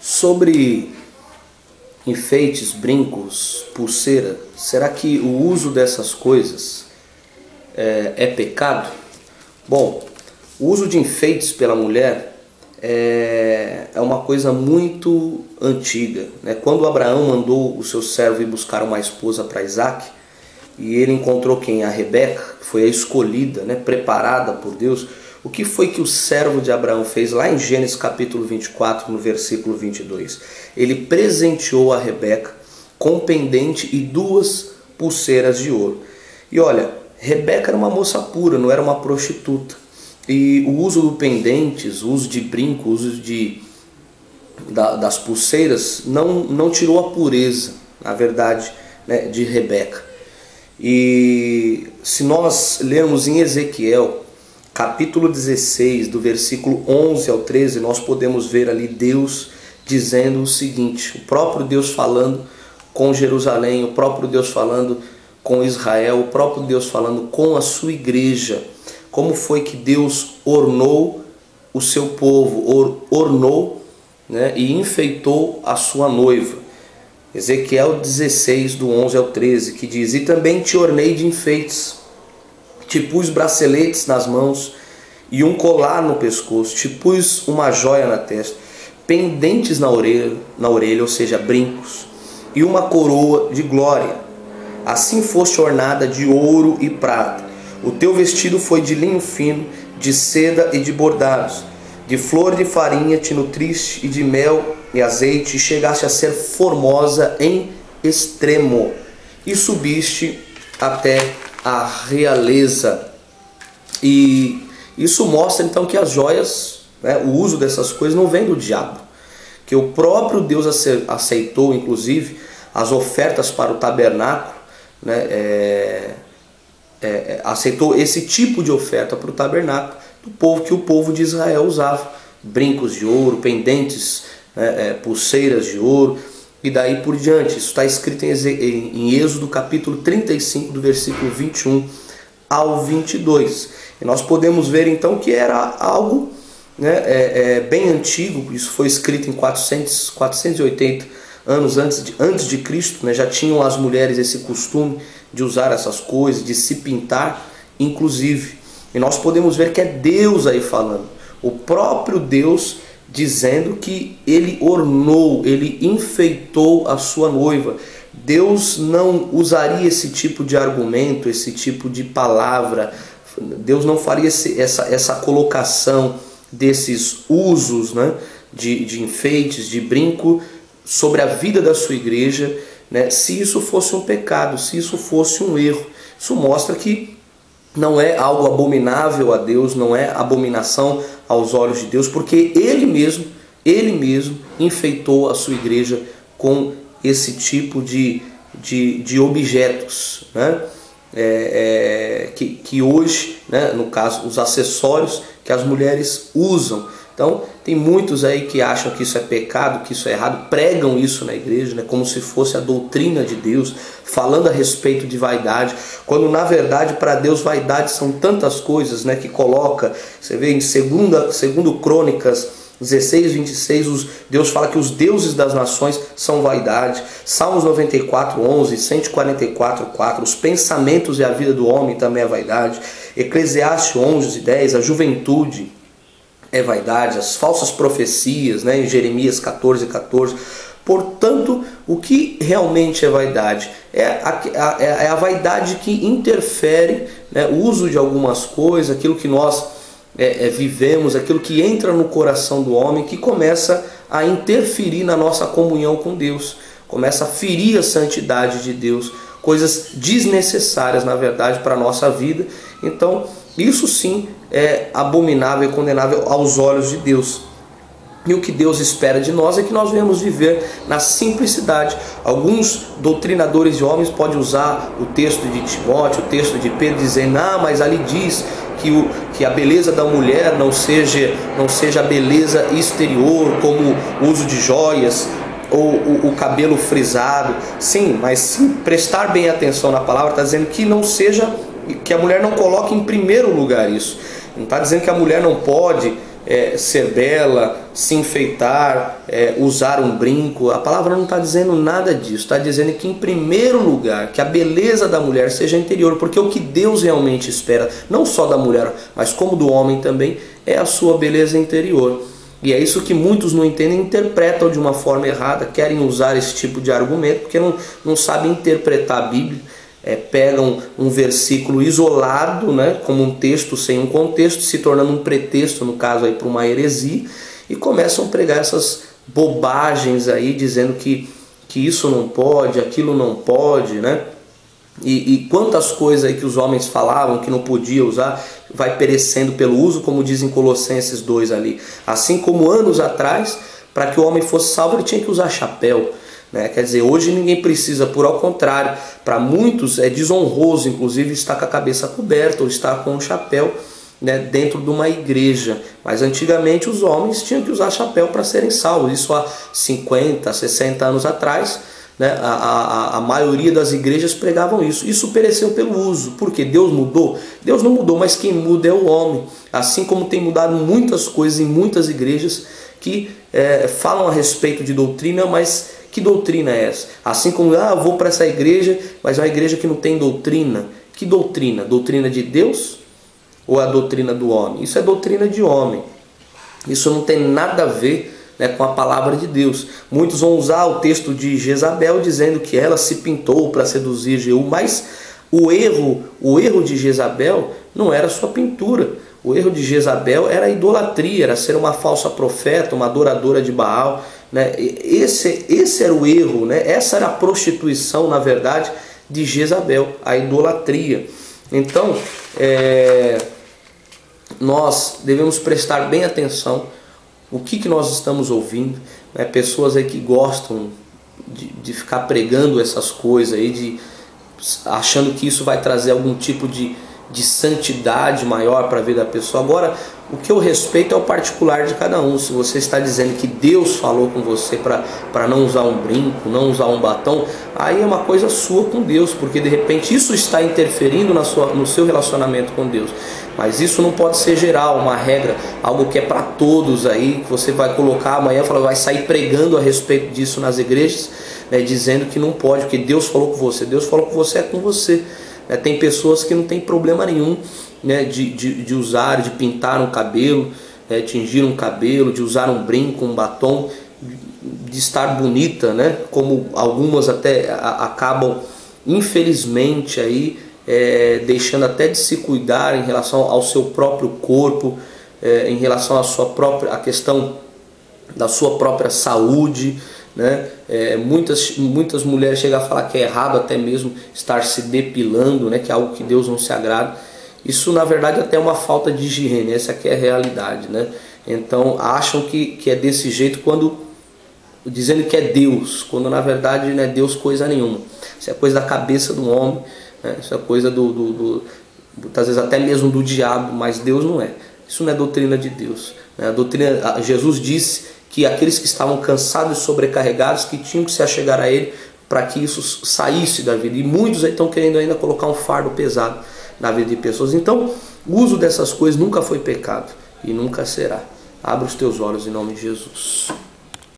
Sobre enfeites, brincos, pulseira, será que o uso dessas coisas é pecado? Bom, o uso de enfeites pela mulher é uma coisa muito antiga, né? Quando Abraão mandou o seu servo ir buscar uma esposa para Isaac, e ele encontrou quem? A Rebeca, que foi a escolhida, né? Preparada por Deus. O que foi que o servo de Abraão fez lá em Gênesis capítulo 24, no versículo 22? Ele presenteou a Rebeca com pendente e 2 pulseiras de ouro. E olha, Rebeca era uma moça pura, não era uma prostituta. E o uso do pendentes, o uso de brinco, o uso das pulseiras não tirou a pureza, na verdade, né, de Rebeca. E se nós lermos em Ezequiel capítulo 16, do versículo 11 ao 13, nós podemos ver ali Deus dizendo o seguinte, o próprio Deus falando com Jerusalém, o próprio Deus falando com Israel, o próprio Deus falando com a sua igreja. Como foi que Deus ornou o seu povo, ornou, né, e enfeitou a sua noiva. Ezequiel 16, do 11 ao 13, que diz: E também te ornei de enfeites, te pus braceletes nas mãos e um colar no pescoço, te pus uma joia na testa, pendentes na orelha, ou seja, brincos, e uma coroa de glória. Assim foste ornada de ouro e prata. O teu vestido foi de linho fino, de seda e de bordados. De flor de farinha te nutriste, e de mel e azeite, e chegaste a ser formosa em extremo, e subiste até a realeza. E isso mostra então que as joias, né, o uso dessas coisas não vem do diabo, que o próprio Deus aceitou inclusive as ofertas para o tabernáculo, né, aceitou esse tipo de oferta para o tabernáculo do povo, que o povo de Israel usava, brincos de ouro, pendentes, pulseiras de ouro, e daí por diante. Isso está escrito em Êxodo capítulo 35, do versículo 21 ao 22. E nós podemos ver então que era algo, né, bem antigo. Isso foi escrito em 480 anos antes de Cristo, né? Já tinham as mulheres esse costume de usar essas coisas, de se pintar, inclusive. E nós podemos ver que é Deus aí falando, o próprio Deus dizendo que ele ornou, ele enfeitou a sua noiva. Deus não usaria esse tipo de argumento, esse tipo de palavra. Deus não faria essa colocação desses usos, né, de enfeites, de brinco sobre a vida da sua igreja, né, se isso fosse um pecado, se isso fosse um erro. Isso mostra que não é algo abominável a Deus, não é abominação aos olhos de Deus, porque Ele mesmo enfeitou a sua igreja com esse tipo de objetos, né? Que hoje, né, no caso, os acessórios que as mulheres usam. Então, tem muitos aí que acham que isso é pecado, que isso é errado, pregam isso na igreja, né, como se fosse a doutrina de Deus, falando a respeito de vaidade, quando na verdade para Deus vaidade são tantas coisas, né, que coloca, você vê em segundo Crônicas 16, 26, Deus fala que os deuses das nações são vaidade. Salmos 94, 11, 144, 4, os pensamentos e a vida do homem também é vaidade. Eclesiastes 11, 10, a juventude é vaidade, as falsas profecias, né, em Jeremias 14, 14. Portanto, o que realmente é vaidade? É a vaidade que interfere, né, o uso de algumas coisas, aquilo que nós vivemos, aquilo que entra no coração do homem, que começa a interferir na nossa comunhão com Deus, começa a ferir a santidade de Deus, coisas desnecessárias, na verdade, para a nossa vida. Então, isso sim é abominável e condenável aos olhos de Deus. E o que Deus espera de nós é que nós venhamos viver na simplicidade. Alguns doutrinadores de homens podem usar o texto de Timóteo, o texto de Pedro, dizendo: mas ali diz que a beleza da mulher não seja a beleza exterior, como o uso de joias ou o cabelo frisado. Sim, mas se prestar bem atenção na palavra, está dizendo que não seja, que a mulher não coloque em primeiro lugar isso. Não está dizendo que a mulher não pode ser bela, se enfeitar, usar um brinco. A palavra não está dizendo nada disso. Está dizendo que, em primeiro lugar, que a beleza da mulher seja interior, porque o que Deus realmente espera, não só da mulher, mas como do homem também, é a sua beleza interior. E é isso que muitos não entendem, interpretam de uma forma errada, querem usar esse tipo de argumento, porque não sabem interpretar a Bíblia. Pegam um versículo isolado, né, como um texto sem um contexto, se tornando um pretexto, no caso, para uma heresia, e começam a pregar essas bobagens aí, dizendo que isso não pode, aquilo não pode, né? E quantas coisas aí que os homens falavam que não podia usar, vai perecendo pelo uso, como diz em Colossenses 2 ali. Assim como anos atrás, para que o homem fosse salvo, ele tinha que usar chapéu. Quer dizer, hoje ninguém precisa, por ao contrário, para muitos é desonroso, inclusive, estar com a cabeça coberta ou estar com um chapéu, né, dentro de uma igreja. Mas antigamente os homens tinham que usar chapéu para serem salvos, isso há 50, 60 anos atrás. A maioria das igrejas pregavam isso. Isso pereceu pelo uso. Porque Deus mudou? Deus não mudou, mas quem muda é o homem. Assim como tem mudado muitas coisas em muitas igrejas que falam a respeito de doutrina, mas que doutrina é essa? Assim como, eu vou para essa igreja, mas é uma igreja que não tem doutrina. Que doutrina? Doutrina de Deus ou a doutrina do homem? Isso é doutrina de homem. Isso não tem nada a ver, né, com a palavra de Deus. Muitos vão usar o texto de Jezabel dizendo que ela se pintou para seduzir Jeú, mas o erro de Jezabel não era sua pintura. O erro de Jezabel era a idolatria, era ser uma falsa profeta, uma adoradora de Baal, né? Esse era o erro, né? Essa era a prostituição, na verdade, de Jezabel, a idolatria. Então, nós devemos prestar bem atenção o que nós estamos ouvindo, né? Pessoas aí que gostam de ficar pregando essas coisas aí, achando que isso vai trazer algum tipo de santidade maior para a vida da pessoa. Agora, o que eu respeito é o particular de cada um. Se você está dizendo que Deus falou com você para não usar um brinco, não usar um batom, aí é uma coisa sua com Deus, porque de repente isso está interferindo no seu relacionamento com Deus. Mas isso não pode ser geral, uma regra, algo que é para todos aí, que você vai colocar amanhã, vai sair pregando a respeito disso nas igrejas, né, dizendo que não pode, porque Deus falou com você. Deus falou com você, é com você. Tem pessoas que não tem problema nenhum, né, de usar, de pintar um cabelo, tingir um cabelo, de usar um brinco, um batom, de estar bonita, né, como algumas até acabam, infelizmente, aí, deixando até de se cuidar em relação ao seu próprio corpo, em relação à questão da sua própria saúde, né? Muitas mulheres chegam a falar que é errado até mesmo estar se depilando, né? Que é algo que Deus não se agrada. Isso na verdade até é uma falta de higiene, essa aqui é a realidade, né? Então acham que é desse jeito, quando dizendo que é Deus, quando na verdade não é Deus coisa nenhuma. Isso é coisa da cabeça do homem, né? Isso é coisa às vezes até mesmo do diabo, mas Deus não é. Isso não é doutrina de Deus, né? Jesus disse que aqueles que estavam cansados e sobrecarregados, que tinham que se achegar a Ele para que isso saísse da vida. E muitos aí estão querendo ainda colocar um fardo pesado na vida de pessoas. Então, o uso dessas coisas nunca foi pecado e nunca será. Abra os teus olhos em nome de Jesus.